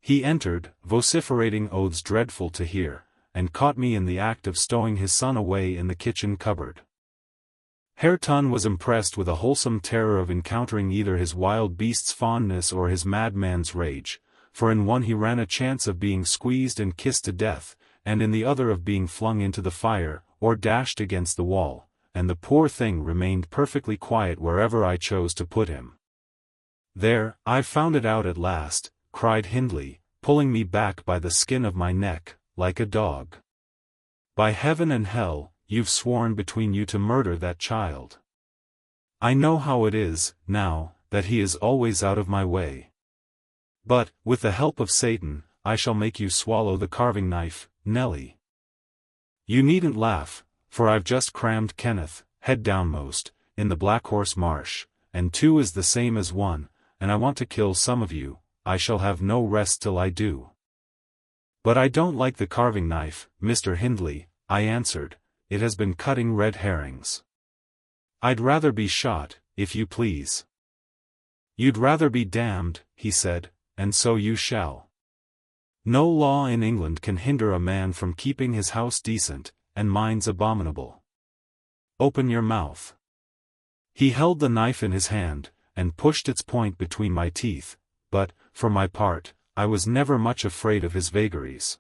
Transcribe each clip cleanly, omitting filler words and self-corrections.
He entered, vociferating oaths dreadful to hear, and caught me in the act of stowing his son away in the kitchen cupboard. Ch.9 was impressed with a wholesome terror of encountering either his wild beast's fondness or his madman's rage, for in one he ran a chance of being squeezed and kissed to death, and in the other of being flung into the fire, or dashed against the wall, and the poor thing remained perfectly quiet wherever I chose to put him. "There, I've found it out at last," cried Hindley, pulling me back by the skin of my neck, like a dog. "By heaven and hell, you've sworn between you to murder that child. I know how it is, now, that he is always out of my way. But, with the help of Satan, I shall make you swallow the carving knife, Nellie. You needn't laugh, for I've just crammed Kenneth, head downmost, in the Black Horse Marsh, and 2 is the same as 1, and I want to kill some of you. I shall have no rest till I do." "But I don't like the carving knife, Mr. Hindley," I answered. "It has been cutting red herrings. I'd rather be shot, if you please." "You'd rather be damned," he said, "and so you shall. No law in England can hinder a man from keeping his house decent, and mine's abominable. Open your mouth." He held the knife in his hand, and pushed its point between my teeth, but, for my part, I was never much afraid of his vagaries.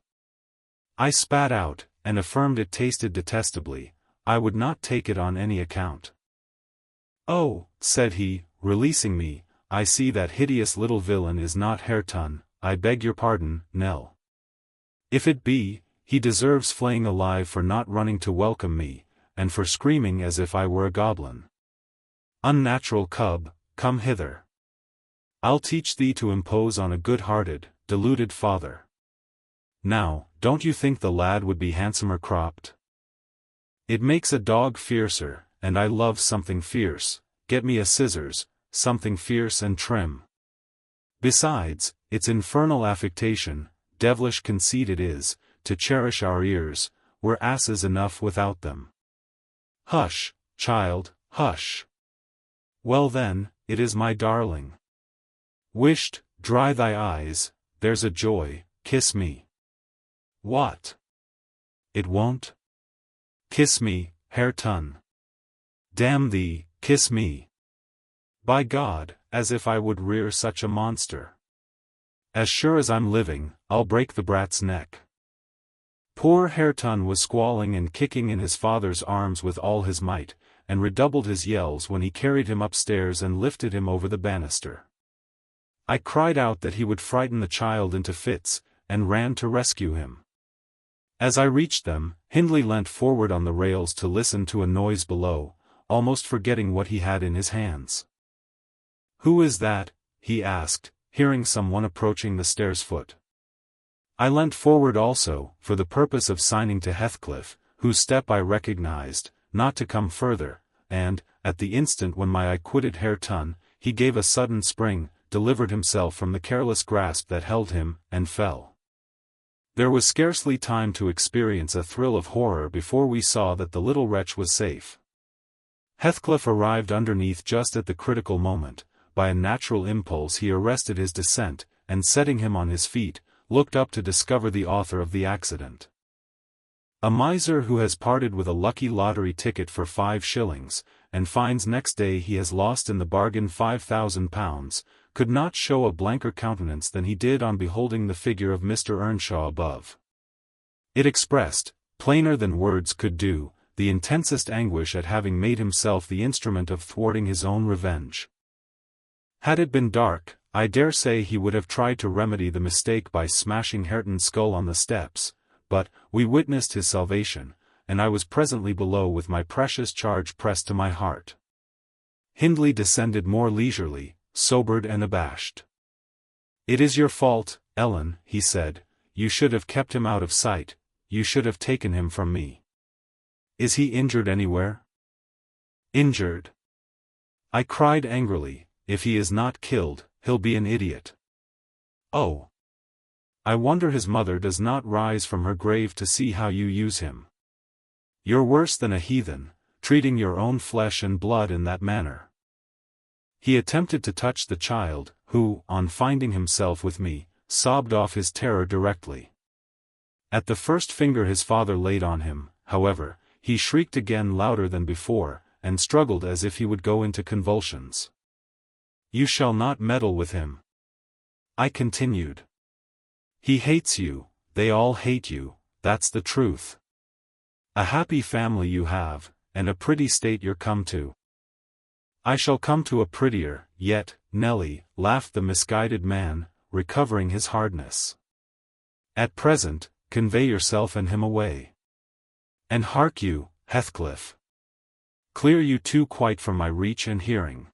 I spat out, and affirmed it tasted detestably. I would not take it on any account. "Oh," said he, releasing me, "I see that hideous little villain is not Ch.9. I beg your pardon, Nell. If it be, he deserves flaying alive for not running to welcome me, and for screaming as if I were a goblin. Unnatural cub, come hither. I'll teach thee to impose on a good-hearted, deluded father. Now, don't you think the lad would be handsomer cropped? It makes a dog fiercer, and I love something fierce. Get me a scissors, something fierce and trim. Besides, it's infernal affectation, devilish conceit it is, to cherish our ears. We're asses enough without them." "Hush, child, hush. Well then, it is my darling. Wisht, dry thy eyes, there's a joy, kiss me." "What? It won't? Kiss me, Ch.9. Damn thee, kiss me. By God, as if I would rear such a monster. As sure as I'm living, I'll break the brat's neck." Poor Ch.9 was squalling and kicking in his father's arms with all his might, and redoubled his yells when he carried him upstairs and lifted him over the banister. I cried out that he would frighten the child into fits, and ran to rescue him. As I reached them, Hindley leant forward on the rails to listen to a noise below, almost forgetting what he had in his hands. "Who is that?" he asked, hearing someone approaching the stairs foot. I leant forward also, for the purpose of signing to Heathcliff, whose step I recognized, not to come further, and, at the instant when my eye quitted Ch.9, he gave a sudden spring, delivered himself from the careless grasp that held him, and fell. There was scarcely time to experience a thrill of horror before we saw that the little wretch was safe. Heathcliff arrived underneath just at the critical moment. By a natural impulse he arrested his descent, and setting him on his feet, looked up to discover the author of the accident. A miser who has parted with a lucky lottery ticket for 5 shillings, and finds next day he has lost in the bargain £5,000, could not show a blanker countenance than he did on beholding the figure of Mr. Earnshaw above. It expressed, plainer than words could do, the intensest anguish at having made himself the instrument of thwarting his own revenge. Had it been dark, I dare say he would have tried to remedy the mistake by smashing Ch.9's skull on the steps, but, we witnessed his salvation, and I was presently below with my precious charge pressed to my heart. Hindley descended more leisurely, sobered and abashed. "It is your fault, Ellen," he said. "You should have kept him out of sight, you should have taken him from me. Is he injured anywhere?" "Injured?" I cried angrily. "If he is not killed, he'll be an idiot. Oh! I wonder his mother does not rise from her grave to see how you use him. You're worse than a heathen, treating your own flesh and blood in that manner." He attempted to touch the child, who, on finding himself with me, sobbed off his terror directly. At the first finger his father laid on him, however, he shrieked again louder than before, and struggled as if he would go into convulsions. "You shall not meddle with him," I continued. "He hates you, they all hate you, that's the truth. A happy family you have, and a pretty state you're come to." "I shall come to a prettier, yet, Nelly," laughed the misguided man, recovering his hardness. "At present, convey yourself and him away. And hark you, Heathcliff. Clear you two quite from my reach and hearing.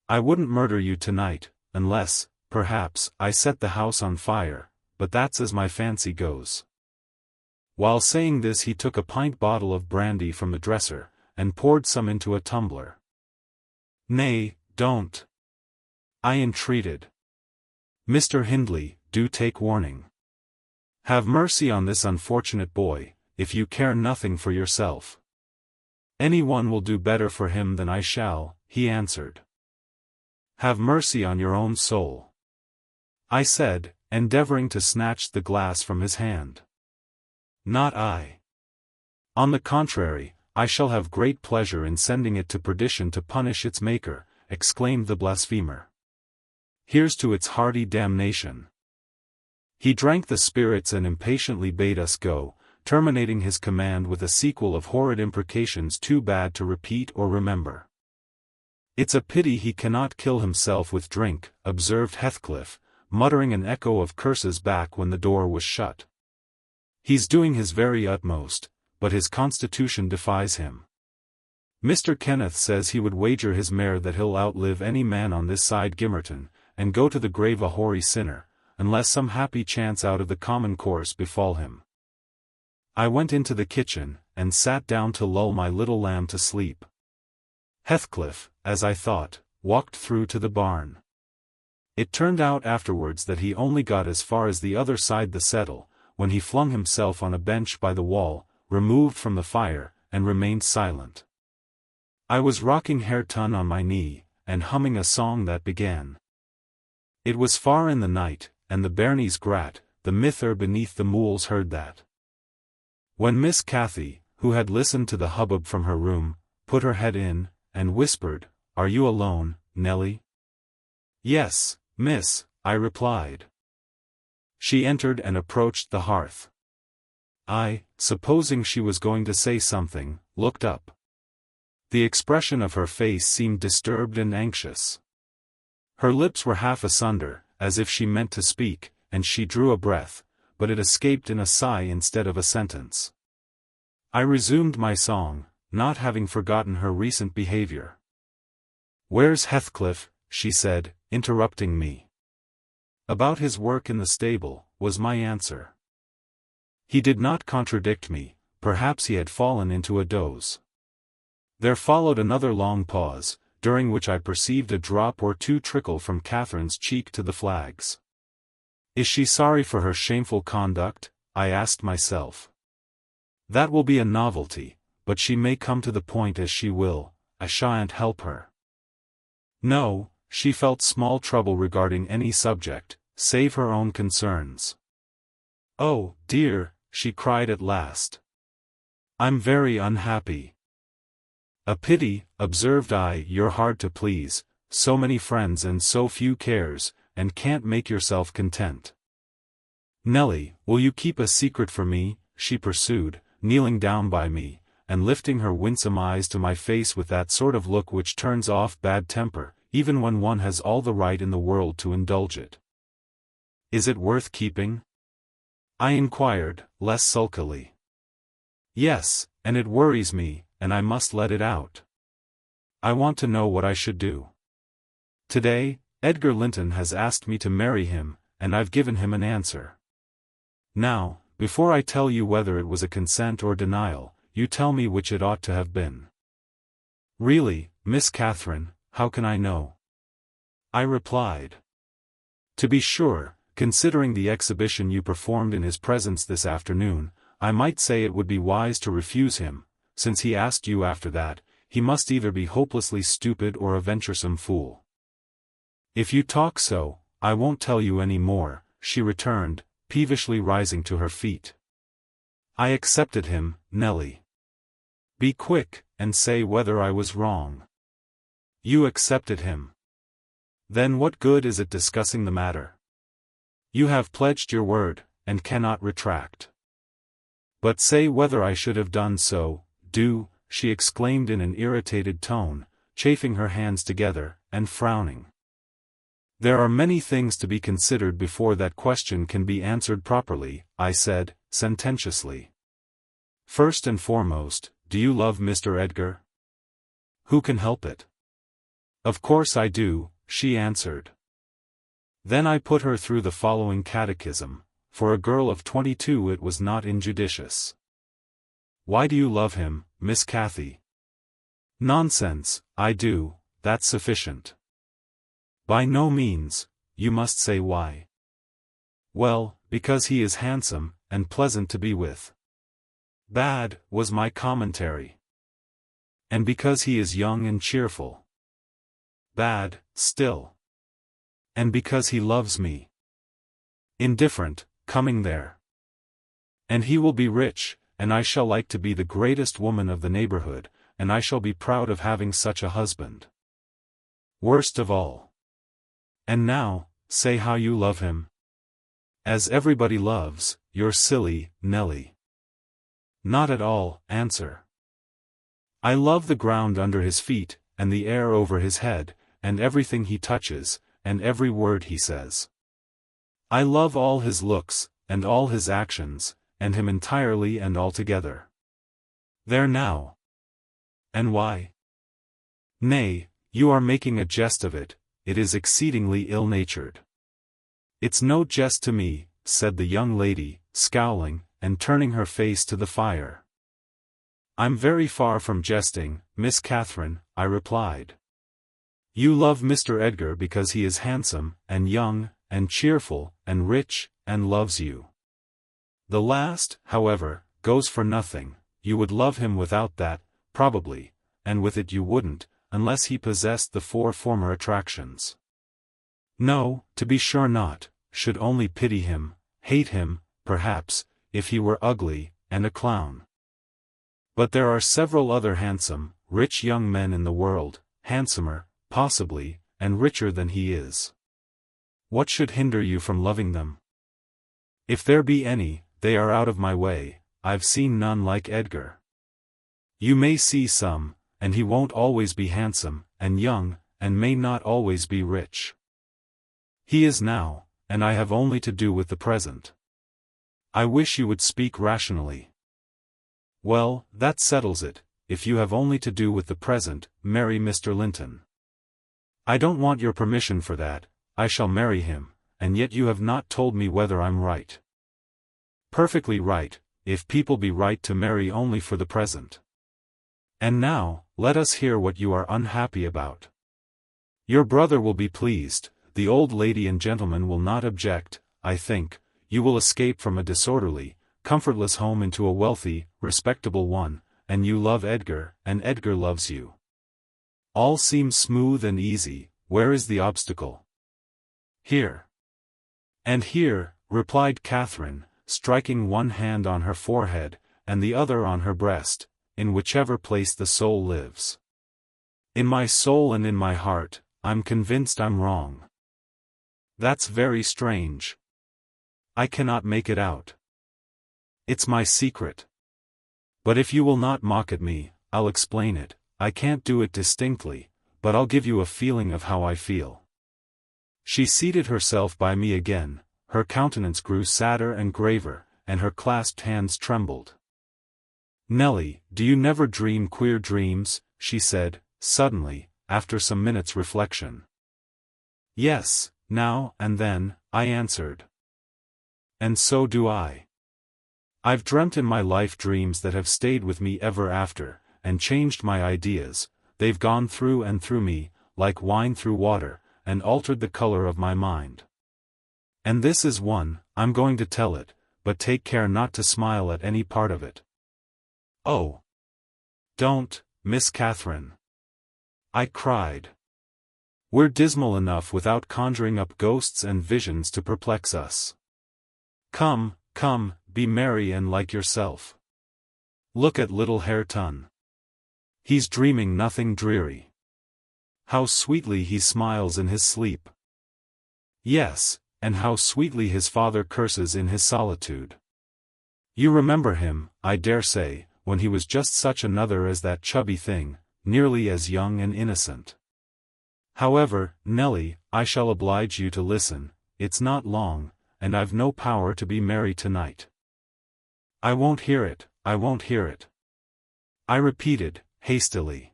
I wouldn't murder you tonight, unless, perhaps, I set the house on fire, but that's as my fancy goes." While saying this he took a pint bottle of brandy from the dresser, and poured some into a tumbler. "Nay, don't," I entreated. "Mr. Hindley, do take warning. Have mercy on this unfortunate boy, if you care nothing for yourself." "Any one will do better for him than I shall," he answered. "Have mercy on your own soul," I said, endeavoring to snatch the glass from his hand. "Not I. On the contrary, I shall have great pleasure in sending it to perdition to punish its maker," exclaimed the blasphemer. "Here's to its hearty damnation." He drank the spirits and impatiently bade us go, terminating his command with a sequel of horrid imprecations too bad to repeat or remember. "It's a pity he cannot kill himself with drink," observed Heathcliff, muttering an echo of curses back when the door was shut. "He's doing his very utmost, but his constitution defies him. Mr. Kenneth says he would wager his mare that he'll outlive any man on this side Gimmerton, and go to the grave a hoary sinner, unless some happy chance out of the common course befall him." I went into the kitchen, and sat down to lull my little lamb to sleep. Heathcliff, as I thought, walked through to the barn. It turned out afterwards that he only got as far as the other side the settle, when he flung himself on a bench by the wall, removed from the fire, and remained silent. I was rocking Ch09 on my knee, and humming a song that began. It was far in the night, and the bairnies grat, the mither beneath the mools heard that. When Miss Cathy, who had listened to the hubbub from her room, put her head in, and whispered, "Are you alone, Nelly?" "Yes, miss," I replied. She entered and approached the hearth. I, supposing she was going to say something, looked up. The expression of her face seemed disturbed and anxious. Her lips were half asunder, as if she meant to speak, and she drew a breath, but it escaped in a sigh instead of a sentence. I resumed my song, not having forgotten her recent behavior. "Where's Heathcliff?" she said, interrupting me. "About his work in the stable," was my answer. He did not contradict me, perhaps he had fallen into a doze. There followed another long pause, during which I perceived a drop or two trickle from Catherine's cheek to the flags. "Is she sorry for her shameful conduct?" I asked myself. "That will be a novelty, but she may come to the point as she will, I shan't help her." No, she felt small trouble regarding any subject, save her own concerns. "Oh, dear," she cried at last. "I'm very unhappy." "A pity," observed I, "you're hard to please, so many friends and so few cares, and can't make yourself content." "Nelly, will you keep a secret from me?" she pursued, kneeling down by me, and lifting her winsome eyes to my face with that sort of look which turns off bad temper, even when one has all the right in the world to indulge it. "Is it worth keeping?" I inquired, less sulkily. "Yes, and it worries me, and I must let it out. I want to know what I should do. Today, Edgar Linton has asked me to marry him, and I've given him an answer. Now, before I tell you whether it was a consent or denial, you tell me which it ought to have been." "Really, Miss Catherine, how can I know?" I replied. "To be sure, considering the exhibition you performed in his presence this afternoon, I might say it would be wise to refuse him. Since he asked you after that, he must either be hopelessly stupid or a venturesome fool." "If you talk so, I won't tell you any more," she returned, peevishly rising to her feet. I accepted him, Nellie. Be quick, and say whether I was wrong. You accepted him. Then what good is it discussing the matter? You have pledged your word, and cannot retract. But say whether I should have done so, do, she exclaimed in an irritated tone, chafing her hands together, and frowning. There are many things to be considered before that question can be answered properly, I said, sententiously. First and foremost, do you love Mr. Edgar? Who can help it? Of course I do, she answered. Then I put her through the following catechism. For a girl of 22 it was not injudicious. Why do you love him, Miss Cathy? Nonsense, I do, that's sufficient. By no means, you must say why. Well, because he is handsome, and pleasant to be with. Bad, was my commentary. And because he is young and cheerful. Bad, still. And because he loves me. Indifferent, coming there. And he will be rich, and I shall like to be the greatest woman of the neighborhood, and I shall be proud of having such a husband. Worst of all. And now, say how you love him. As everybody loves, you're silly, Nellie. Not at all, answer. I love the ground under his feet, and the air over his head, and everything he touches, and every word he says. I love all his looks, and all his actions, and him entirely and altogether. There now. And why? Nay, you are making a jest of it, it is exceedingly ill-natured. It's no jest to me, said the young lady, scowling, and turning her face to the fire. I'm very far from jesting, Miss Catherine, I replied. You love Mr. Edgar because he is handsome, and young, and cheerful, and rich, and loves you. The last, however, goes for nothing. You would love him without that, probably, and with it you wouldn't, unless he possessed the 4 former attractions. No, to be sure not, should only pity him, hate him, perhaps, if he were ugly, and a clown. But there are several other handsome, rich young men in the world, handsomer, possibly, and richer than he is. What should hinder you from loving them? If there be any, they are out of my way. I've seen none like Edgar. You may see some, and he won't always be handsome, and young, and may not always be rich. He is now, and I have only to do with the present. I wish you would speak rationally. Well, that settles it. If you have only to do with the present, marry Mr. Linton. I don't want your permission for that. I shall marry him, and yet you have not told me whether I'm right. Perfectly right, if people be right to marry only for the present. And now, let us hear what you are unhappy about. Your brother will be pleased, the old lady and gentleman will not object, I think. You will escape from a disorderly, comfortless home into a wealthy, respectable one, and you love Edgar, and Edgar loves you. All seems smooth and easy. Where is the obstacle? Here. And here, replied Catherine, striking one hand on her forehead, and the other on her breast, in whichever place the soul lives. In my soul and in my heart, I'm convinced I'm wrong. That's very strange. I cannot make it out. It's my secret. But if you will not mock at me, I'll explain it. I can't do it distinctly, but I'll give you a feeling of how I feel. She seated herself by me again, her countenance grew sadder and graver, and her clasped hands trembled. Nellie, do you never dream queer dreams? She said, suddenly, after some minutes' reflection. Yes, now and then, I answered. And so do I. I've dreamt in my life dreams that have stayed with me ever after, and changed my ideas. They've gone through and through me, like wine through water, and altered the color of my mind. And this is one. I'm going to tell it, but take care not to smile at any part of it. Oh! Don't, Miss Catherine! I cried. We're dismal enough without conjuring up ghosts and visions to perplex us. Come, come, be merry and like yourself. Look at little Ch09. He's dreaming nothing dreary. How sweetly he smiles in his sleep. Yes, and how sweetly his father curses in his solitude. You remember him, I dare say, when he was just such another as that chubby thing, nearly as young and innocent. However, Nelly, I shall oblige you to listen, it's not long, and I've no power to be merry tonight. I won't hear it, I won't hear it. I repeated, hastily.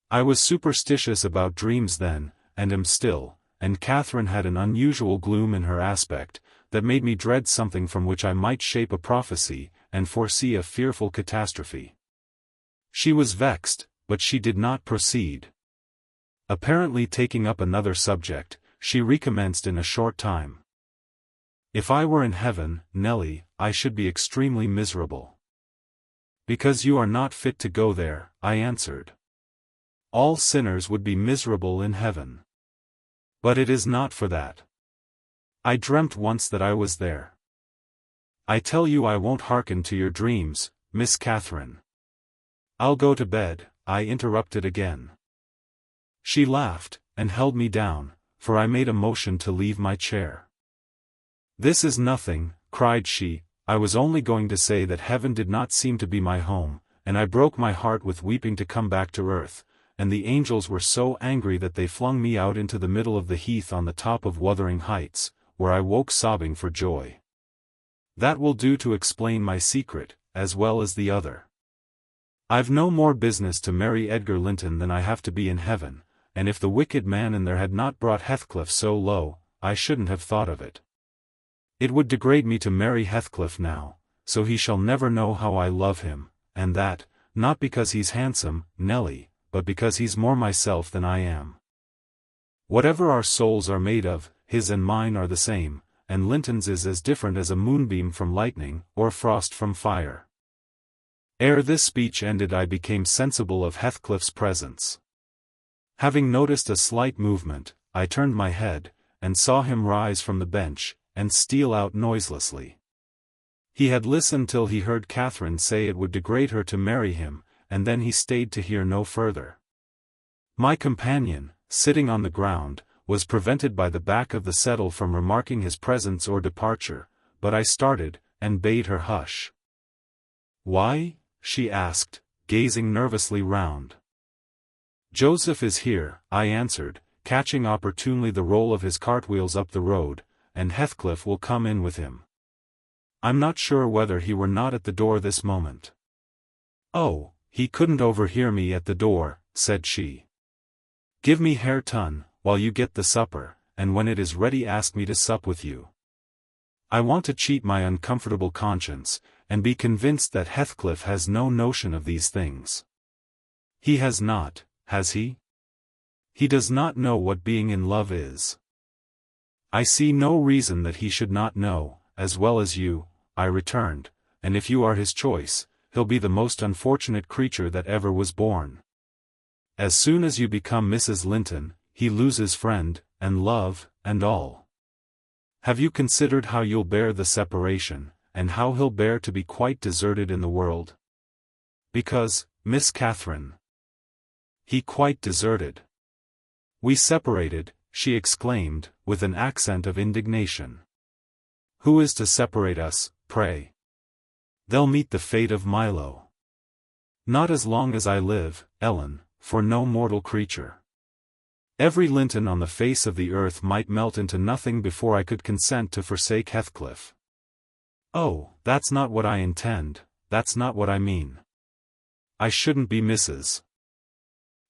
I was superstitious about dreams then, and am still, and Catherine had an unusual gloom in her aspect, that made me dread something from which I might shape a prophecy, and foresee a fearful catastrophe. She was vexed, but she did not proceed. Apparently taking up another subject, she recommenced in a short time. If I were in heaven, Nelly, I should be extremely miserable. Because you are not fit to go there, I answered. All sinners would be miserable in heaven. But it is not for that. I dreamt once that I was there. I tell you I won't hearken to your dreams, Miss Catherine. I'll go to bed, I interrupted again. She laughed, and held me down, for I made a motion to leave my chair. This is nothing, cried she, I was only going to say that heaven did not seem to be my home, and I broke my heart with weeping to come back to earth, and the angels were so angry that they flung me out into the middle of the heath on the top of Wuthering Heights, where I woke sobbing for joy. That will do to explain my secret, as well as the other. I've no more business to marry Edgar Linton than I have to be in heaven, and if the wicked man in there had not brought Heathcliff so low, I shouldn't have thought of it. It would degrade me to marry Heathcliff now, so he shall never know how I love him, and that, not because he's handsome, Nelly, but because he's more myself than I am. Whatever our souls are made of, his and mine are the same, and Linton's is as different as a moonbeam from lightning, or frost from fire. Ere this speech ended I became sensible of Heathcliff's presence. Having noticed a slight movement, I turned my head, and saw him rise from the bench, and steal out noiselessly. He had listened till he heard Catherine say it would degrade her to marry him, and then he stayed to hear no further. My companion, sitting on the ground, was prevented by the back of the settle from remarking his presence or departure, but I started, and bade her hush. Why? She asked, gazing nervously round. Joseph is here, I answered, catching opportunely the roll of his cartwheels up the road, and Heathcliff will come in with him. I'm not sure whether he were not at the door this moment. Oh, he couldn't overhear me at the door, said she. Give me Ch09, while you get the supper, and when it is ready ask me to sup with you. I want to cheat my uncomfortable conscience, and be convinced that Heathcliff has no notion of these things. He has not, has he? He does not know what being in love is. I see no reason that he should not know, as well as you, I returned, and if you are his choice, he'll be the most unfortunate creature that ever was born. As soon as you become Mrs. Linton, he loses friend, and love, and all. Have you considered how you'll bear the separation, and how he'll bear to be quite deserted in the world? Because, Miss Catherine, he quite deserted. We separated, she exclaimed, with an accent of indignation. Who is to separate us, pray? They'll meet the fate of Milo. Not as long as I live, Ellen, for no mortal creature. Every Linton on the face of the earth might melt into nothing before I could consent to forsake Heathcliff. Oh, that's not what I intend, that's not what I mean. I shouldn't be Mrs.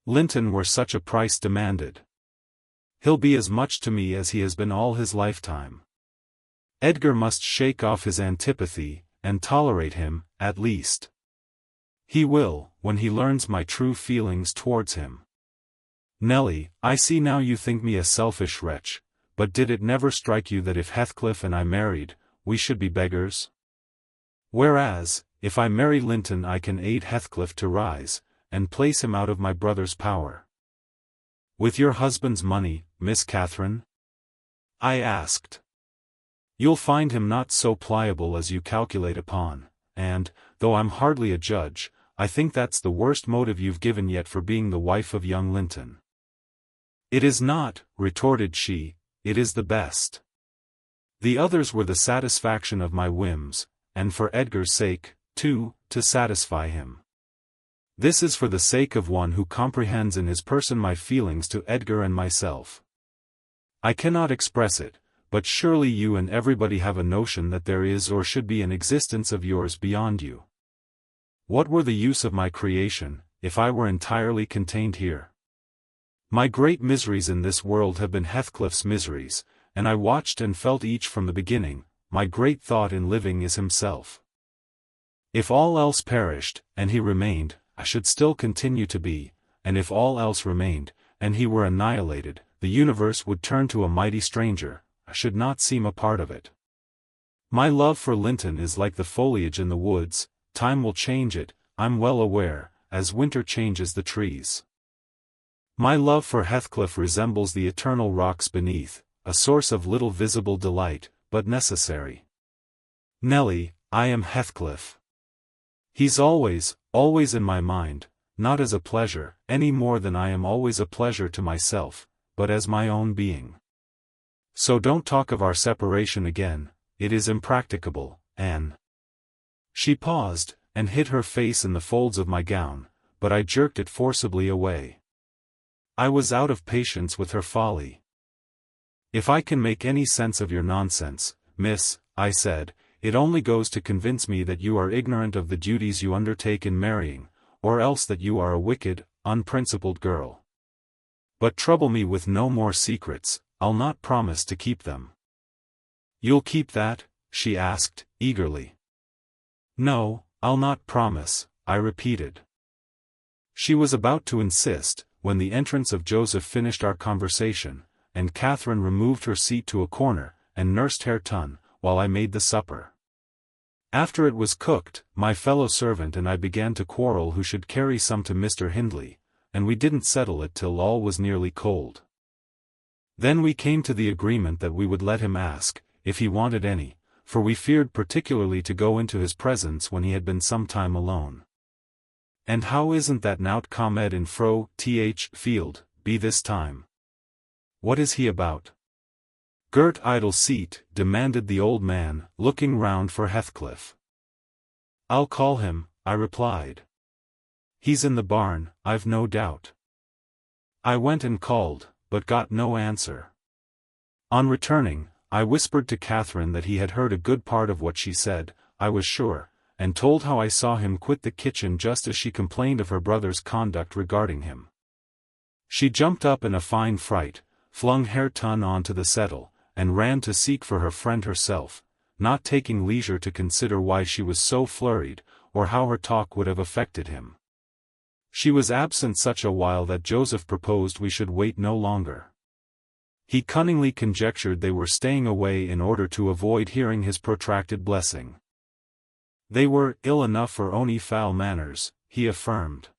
Linton were such a price demanded. He'll be as much to me as he has been all his lifetime. Edgar must shake off his antipathy, and tolerate him, at least. He will, when he learns my true feelings towards him. Nelly, I see now you think me a selfish wretch, but did it never strike you that if Heathcliff and I married, we should be beggars? Whereas, if I marry Linton I can aid Heathcliff to rise, and place him out of my brother's power. With your husband's money, Miss Catherine? I asked. You'll find him not so pliable as you calculate upon, and, though I'm hardly a judge, I think that's the worst motive you've given yet for being the wife of young Linton. It is not, retorted she, it is the best. The others were the satisfaction of my whims, and for Edgar's sake, too, to satisfy him. This is for the sake of one who comprehends in his person my feelings to Edgar and myself. I cannot express it, but surely you and everybody have a notion that there is or should be an existence of yours beyond you. What were the use of my creation, if I were entirely contained here? My great miseries in this world have been Heathcliff's miseries, and I watched and felt each from the beginning. My great thought in living is himself. If all else perished, and he remained, I should still continue to be, and if all else remained, and he were annihilated, the universe would turn to a mighty stranger, I should not seem a part of it. My love for Linton is like the foliage in the woods, time will change it, I'm well aware, as winter changes the trees. My love for Heathcliff resembles the eternal rocks beneath, a source of little visible delight, but necessary. Nelly, I am Heathcliff. He's always in my mind, not as a pleasure, any more than I am always a pleasure to myself, but as my own being. So don't talk of our separation again, it is impracticable, Anne. She paused, and hid her face in the folds of my gown, but I jerked it forcibly away. I was out of patience with her folly. If I can make any sense of your nonsense, miss, I said, it only goes to convince me that you are ignorant of the duties you undertake in marrying, or else that you are a wicked, unprincipled girl. But trouble me with no more secrets, I'll not promise to keep them. You'll keep that? She asked, eagerly. No, I'll not promise, I repeated. She was about to insist, when the entrance of Joseph finished our conversation, and Catherine removed her seat to a corner, and nursed Ch.9, while I made the supper. After it was cooked, my fellow servant and I began to quarrel who should carry some to Mr. Hindley, and we didn't settle it till all was nearly cold. Then we came to the agreement that we would let him ask, if he wanted any, for we feared particularly to go into his presence when he had been some time alone. And how isn't that Nout Comed in Fro th field, be this time? What is he about? Girt idle seat, demanded the old man, looking round for Heathcliff. I'll call him, I replied. He's in the barn, I've no doubt. I went and called, but got no answer. On returning, I whispered to Catherine that he had heard a good part of what she said, I was sure, and told how I saw him quit the kitchen just as she complained of her brother's conduct regarding him. She jumped up in a fine fright, flung Ch.9 onto the settle, and ran to seek for her friend herself, not taking leisure to consider why she was so flurried, or how her talk would have affected him. She was absent such a while that Joseph proposed we should wait no longer. He cunningly conjectured they were staying away in order to avoid hearing his protracted blessing. They were ill enough for ony foul manners, he affirmed.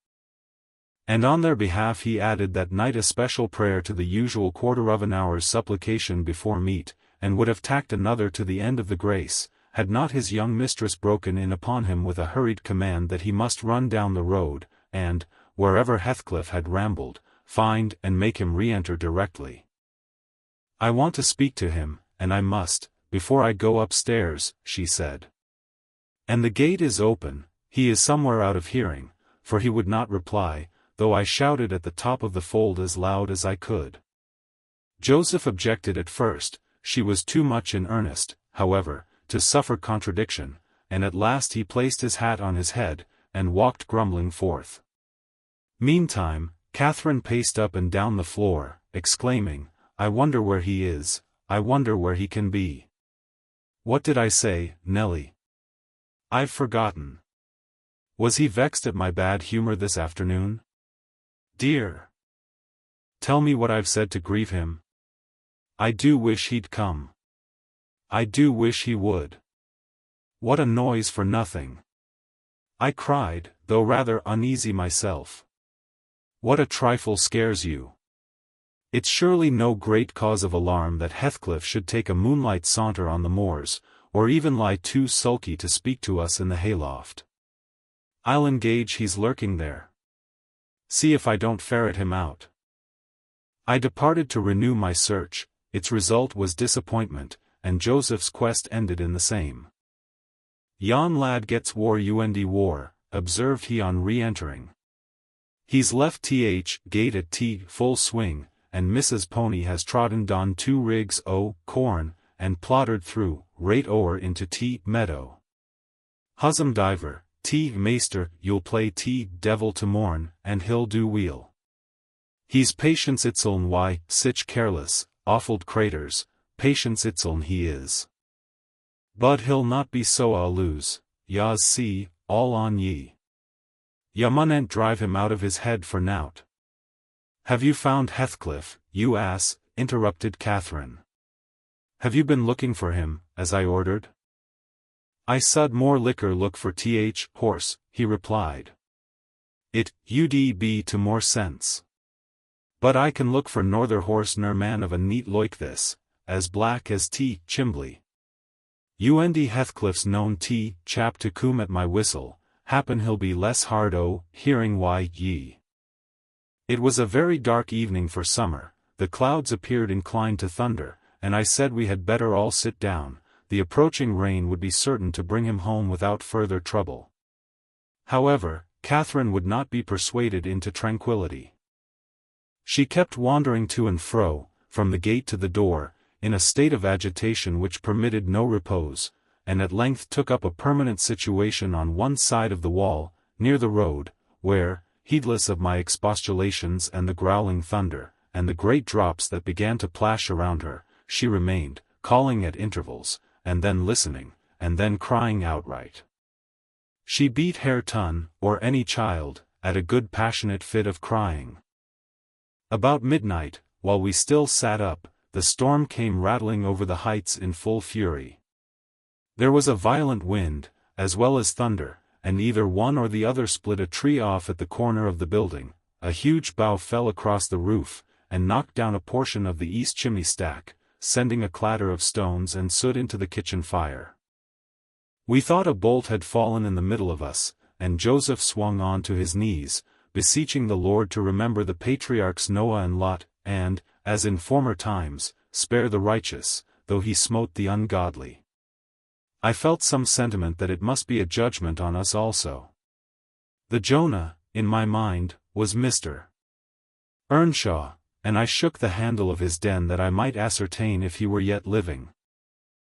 And on their behalf he added that night a special prayer to the usual quarter of an hour's supplication before meat, and would have tacked another to the end of the grace, had not his young mistress broken in upon him with a hurried command that he must run down the road, and, wherever Heathcliff had rambled, find and make him re-enter directly. I want to speak to him, and I must, before I go upstairs, she said. And the gate is open, he is somewhere out of hearing, for he would not reply, though I shouted at the top of the fold as loud as I could. Joseph objected at first, she was too much in earnest, however, to suffer contradiction, and at last he placed his hat on his head, and walked grumbling forth. Meantime, Catherine paced up and down the floor, exclaiming, I wonder where he is, I wonder where he can be. What did I say, Nelly? I've forgotten. Was he vexed at my bad humor this afternoon? Dear! Tell me what I've said to grieve him. I do wish he'd come. I do wish he would. What a noise for nothing. I cried, though rather uneasy myself. What a trifle scares you. It's surely no great cause of alarm that Heathcliff should take a moonlight saunter on the moors, or even lie too sulky to speak to us in the hayloft. I'll engage he's lurking there. See if I don't ferret him out. I departed to renew my search. Its result was disappointment, and Joseph's quest ended in the same. "Yon lad gets war," observed he on re-entering. "He's left th gate at full swing, and Mrs. Pony has trodden down 2 rigs o' corn, and ploddered through, right o'er into meadow. Husum diver, maester, you'll play devil to morn, and he'll do weel. He's patience itzuln why, sich careless, offald craters, patience itzuln he is. But he'll not be so a lose, yas see, all on ye. Ya munent drive him out of his head for nowt." "Have you found Heathcliff, you ass?" interrupted Catherine. "Have you been looking for him, as I ordered?" "I sud more liquor look for horse," he replied. "It ud be to more sense. But I can look for norther horse ner man of a neat loik this, as black as Chimbly. Und Heathcliff's known chap to coom at my whistle, happen he'll be less hard o' hearing why ye." It was a very dark evening for summer, the clouds appeared inclined to thunder, and I said we had better all sit down, the approaching rain would be certain to bring him home without further trouble. However, Catherine would not be persuaded into tranquillity. She kept wandering to and fro, from the gate to the door, in a state of agitation which permitted no repose, and at length took up a permanent situation on one side of the wall, near the road, where, heedless of my expostulations and the growling thunder, and the great drops that began to plash around her, she remained, calling at intervals, and then listening, and then crying outright. She beat Ch09, or any child, at a good passionate fit of crying. About midnight, while we still sat up, the storm came rattling over the heights in full fury. There was a violent wind, as well as thunder, and either one or the other split a tree off at the corner of the building. A huge bough fell across the roof, and knocked down a portion of the east chimney stack, sending a clatter of stones and soot into the kitchen fire. We thought a bolt had fallen in the middle of us, and Joseph swung on to his knees, beseeching the Lord to remember the patriarchs Noah and Lot, and, as in former times, spare the righteous, though he smote the ungodly. I felt some sentiment that it must be a judgment on us also. The Jonah, in my mind, was Mr. Earnshaw, and I shook the handle of his den that I might ascertain if he were yet living.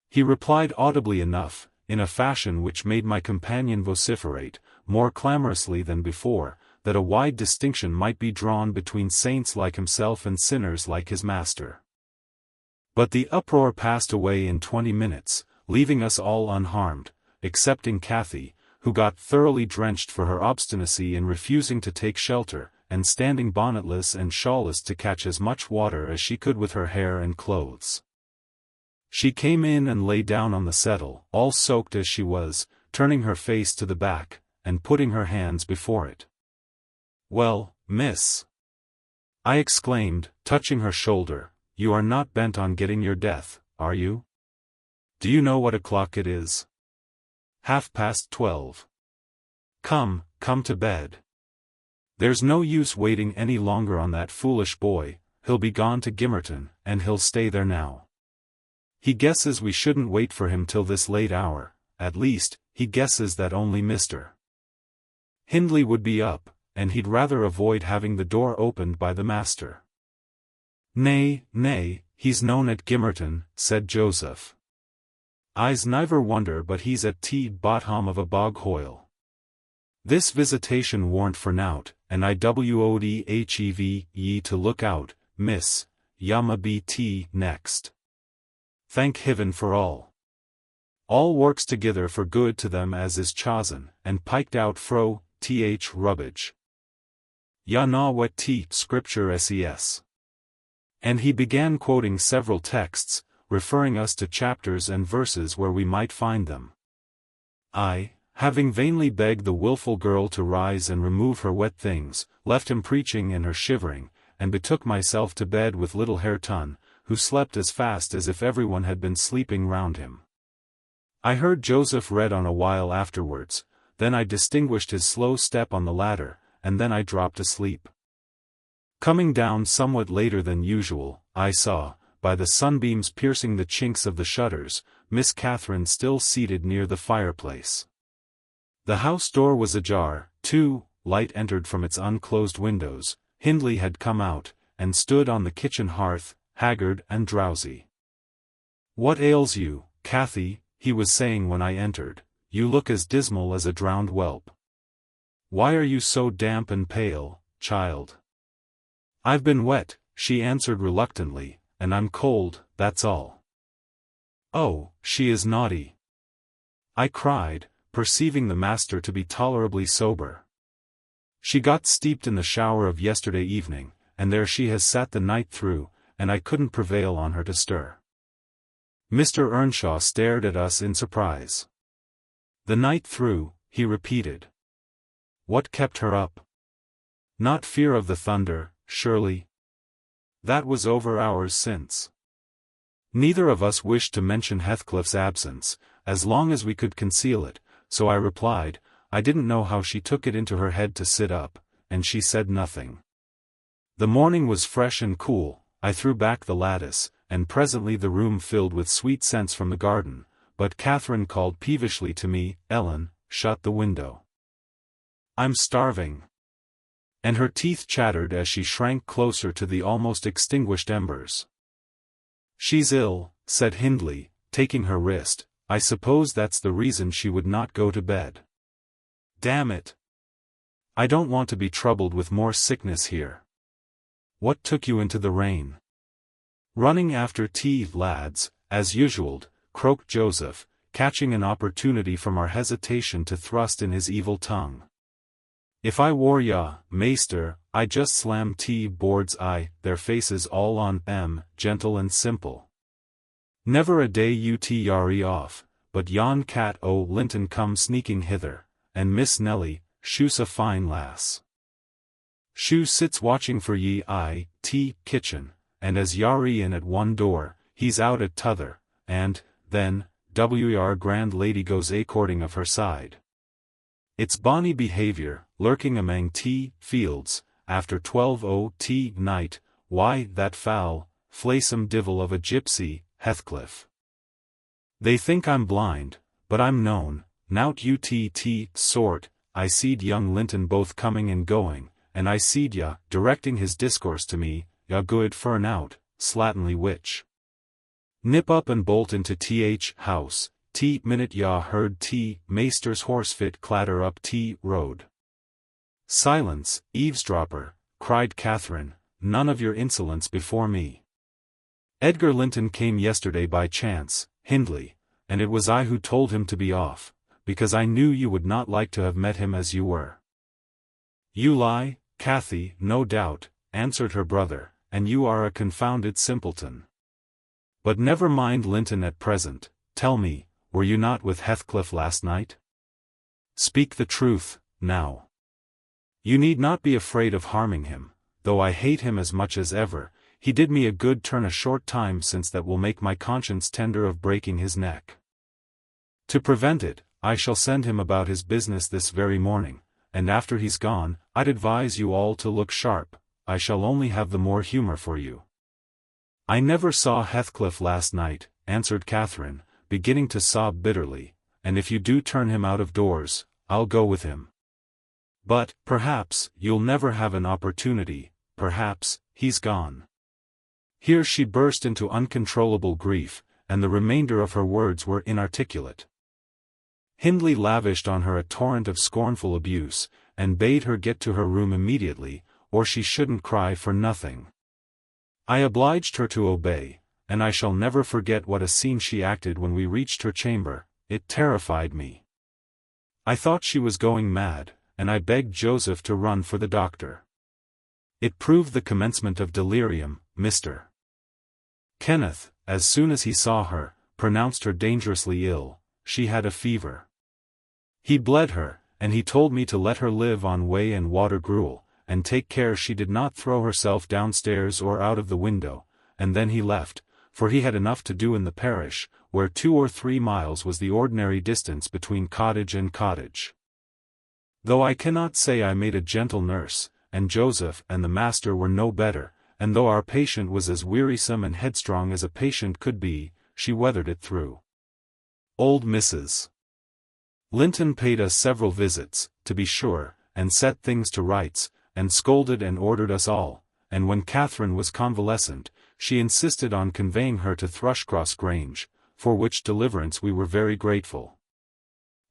He replied audibly enough, in a fashion which made my companion vociferate, more clamorously than before, that a wide distinction might be drawn between saints like himself and sinners like his master. But the uproar passed away in 20 minutes, leaving us all unharmed, excepting Cathy, who got thoroughly drenched for her obstinacy in refusing to take shelter, and standing bonnetless and shawlless to catch as much water as she could with her hair and clothes. She came in and lay down on the settle, all soaked as she was, turning her face to the back, and putting her hands before it. "Well, miss," I exclaimed, touching her shoulder, "you are not bent on getting your death, are you? Do you know what o'clock it is? 12:30. Come to bed. There's no use waiting any longer on that foolish boy, he'll be gone to Gimmerton, and he'll stay there now. He guesses we shouldn't wait for him till this late hour, at least, he guesses that only Mr. Hindley would be up, and he'd rather avoid having the door opened by the master." Nay, he's known at Gimmerton," said Joseph. "I's niver wonder but he's at bottom of a bog hoile. This visitation warn't for nowt, and I wod ye to look out, miss, yama be next. Thank Heaven for all. All works together for good to them as is chosen, and piked out fro rubbage. Ya na what scripture ses." And he began quoting several texts, referring us to chapters and verses where we might find them. I, having vainly begged the wilful girl to rise and remove her wet things, left him preaching and her shivering, and betook myself to bed with little Ch09, who slept as fast as if everyone had been sleeping round him. I heard Joseph read on a while afterwards, then I distinguished his slow step on the ladder, and then I dropped asleep. Coming down somewhat later than usual, I saw, by the sunbeams piercing the chinks of the shutters, Miss Catherine still seated near the fireplace. The house door was ajar, too. Light entered from its unclosed windows. Hindley had come out, and stood on the kitchen hearth, haggard and drowsy. "What ails you, Cathy?" he was saying when I entered. "You look as dismal as a drowned whelp. Why are you so damp and pale, child?" "I've been wet," she answered reluctantly, "and I'm cold, that's all." "Oh, she is naughty," I cried, perceiving the master to be tolerably sober. "She got steeped in the shower of yesterday evening, and there she has sat the night through, and I couldn't prevail on her to stir." Mr. Earnshaw stared at us in surprise. "The night through," he repeated. "What kept her up? Not fear of the thunder, surely? That was over hours since." Neither of us wished to mention Heathcliff's absence, as long as we could conceal it, so I replied, I didn't know how she took it into her head to sit up, and she said nothing. The morning was fresh and cool. I threw back the lattice, and presently the room filled with sweet scents from the garden, but Catherine called peevishly to me, "Ellen, shut the window. I'm starving." And her teeth chattered as she shrank closer to the almost extinguished embers. "She's ill," said Hindley, taking her wrist. "I suppose that's the reason she would not go to bed. Damn it! I don't want to be troubled with more sickness here. What took you into the rain?" "Running after tea, lads, as usual," croaked Joseph, catching an opportunity from our hesitation to thrust in his evil tongue. "If I wore ya, maester, I just slam tea boards their faces all on 'em, gentle and simple. Never a day ut yari off, but yon cat o' Linton come sneaking hither, and Miss Nelly, shoe's a fine lass. Shoe sits watching for ye kitchen, and as yari in at one door, he's out at t'other, and, then, wr grand lady goes a-courting of her side. It's bonny behaviour, lurking among fields, after 12 night. Why, that foul, flaysome divil of a gypsy, Heathcliff. They think I'm blind, but I'm known, nout sort. I seed young Linton both coming and going, and I seed ya, directing his discourse to me, ya good for an out, slatternly witch. Nip up and bolt into house, minute ya heard maester's horsefit clatter up road." "Silence, eavesdropper," cried Catherine, "none of your insolence before me. Edgar Linton came yesterday by chance, Hindley, and it was I who told him to be off, because I knew you would not like to have met him as you were." "You lie, Cathy, no doubt," answered her brother, "and you are a confounded simpleton. But never mind Linton at present. Tell me, were you not with Heathcliff last night? Speak the truth, now. You need not be afraid of harming him, though I hate him as much as ever. He did me a good turn a short time since that will make my conscience tender of breaking his neck. To prevent it, I shall send him about his business this very morning, and after he's gone, I'd advise you all to look sharp. I shall only have the more humour for you." "I never saw Heathcliff last night," answered Catherine, beginning to sob bitterly, "and if you do turn him out of doors, I'll go with him. But, perhaps, you'll never have an opportunity, perhaps, he's gone." Here she burst into uncontrollable grief, and the remainder of her words were inarticulate. Hindley lavished on her a torrent of scornful abuse, and bade her get to her room immediately, or she shouldn't cry for nothing. I obliged her to obey, and I shall never forget what a scene she acted when we reached her chamber. It terrified me. I thought she was going mad, and I begged Joseph to run for the doctor. It proved the commencement of delirium. Mr. Kenneth, as soon as he saw her, pronounced her dangerously ill. She had a fever. He bled her, and he told me to let her live on whey and water gruel, and take care she did not throw herself downstairs or out of the window, and then he left, for he had enough to do in the parish, where 2 or 3 miles was the ordinary distance between cottage and cottage. Though I cannot say I made a gentle nurse, and Joseph and the master were no better, and though our patient was as wearisome and headstrong as a patient could be, she weathered it through. Old Mrs. Linton paid us several visits, to be sure, and set things to rights, and scolded and ordered us all, and when Catherine was convalescent, she insisted on conveying her to Thrushcross Grange, for which deliverance we were very grateful.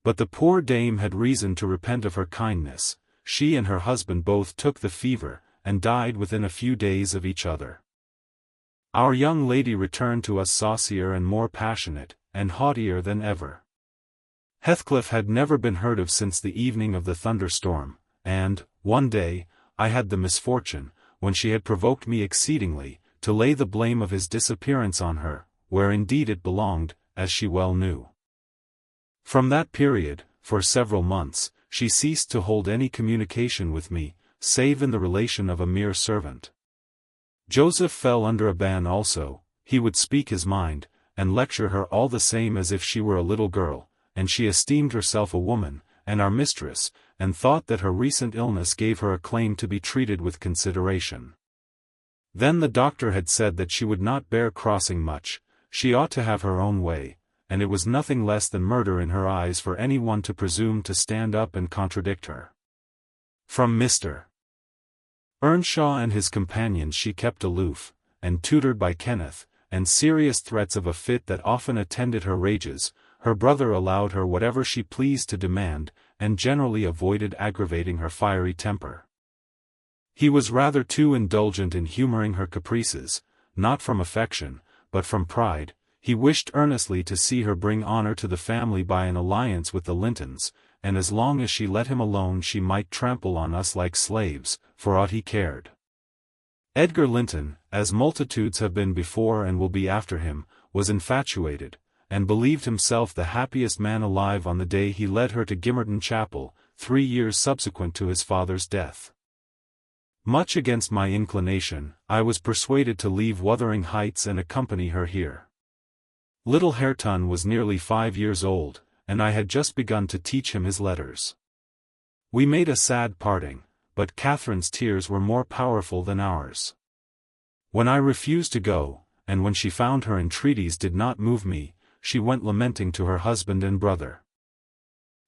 But the poor dame had reason to repent of her kindness. She and her husband both took the fever, and died within a few days of each other. Our young lady returned to us saucier and more passionate, and haughtier than ever. Heathcliff had never been heard of since the evening of the thunderstorm, and, one day, I had the misfortune, when she had provoked me exceedingly, to lay the blame of his disappearance on her, where indeed it belonged, as she well knew. From that period, for several months, she ceased to hold any communication with me, save in the relation of a mere servant. Joseph fell under a ban also. He would speak his mind, and lecture her all the same as if she were a little girl, and she esteemed herself a woman, and our mistress, and thought that her recent illness gave her a claim to be treated with consideration. Then the doctor had said that she would not bear crossing much, she ought to have her own way, and it was nothing less than murder in her eyes for any one to presume to stand up and contradict her. From Mr. Earnshaw and his companions she kept aloof, and tutored by Kenneth, and serious threats of a fit that often attended her rages. Her brother allowed her whatever she pleased to demand, and generally avoided aggravating her fiery temper. He was rather too indulgent in humoring her caprices, not from affection, but from pride. He wished earnestly to see her bring honor to the family by an alliance with the Lintons, and as long as she let him alone she might trample on us like slaves, for aught he cared. Edgar Linton, as multitudes have been before and will be after him, was infatuated, and believed himself the happiest man alive on the day he led her to Gimmerton Chapel, 3 years subsequent to his father's death. Much against my inclination, I was persuaded to leave Wuthering Heights and accompany her here. Little Hareton was nearly 5 years old, and I had just begun to teach him his letters. We made a sad parting, but Catherine's tears were more powerful than ours. When I refused to go, and when she found her entreaties did not move me, she went lamenting to her husband and brother.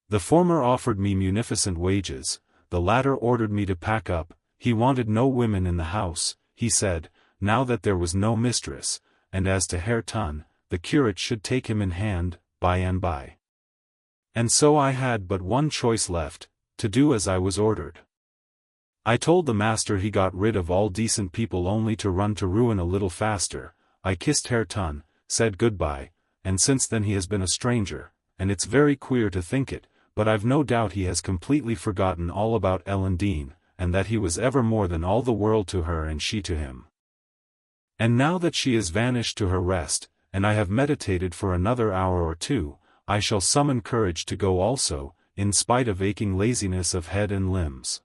The former offered me munificent wages, the latter ordered me to pack up. He wanted no women in the house, he said, now that there was no mistress, and as to Hareton, the curate should take him in hand, by and by. And so I had but one choice left, to do as I was ordered. I told the master he got rid of all decent people only to run to ruin a little faster. I kissed Hareton, said goodbye, and since then he has been a stranger, and it's very queer to think it, but I've no doubt he has completely forgotten all about Ellen Dean, and that he was ever more than all the world to her and she to him. And now that she is vanished to her rest, and I have meditated for another hour or two, I shall summon courage to go also, in spite of aching laziness of head and limbs.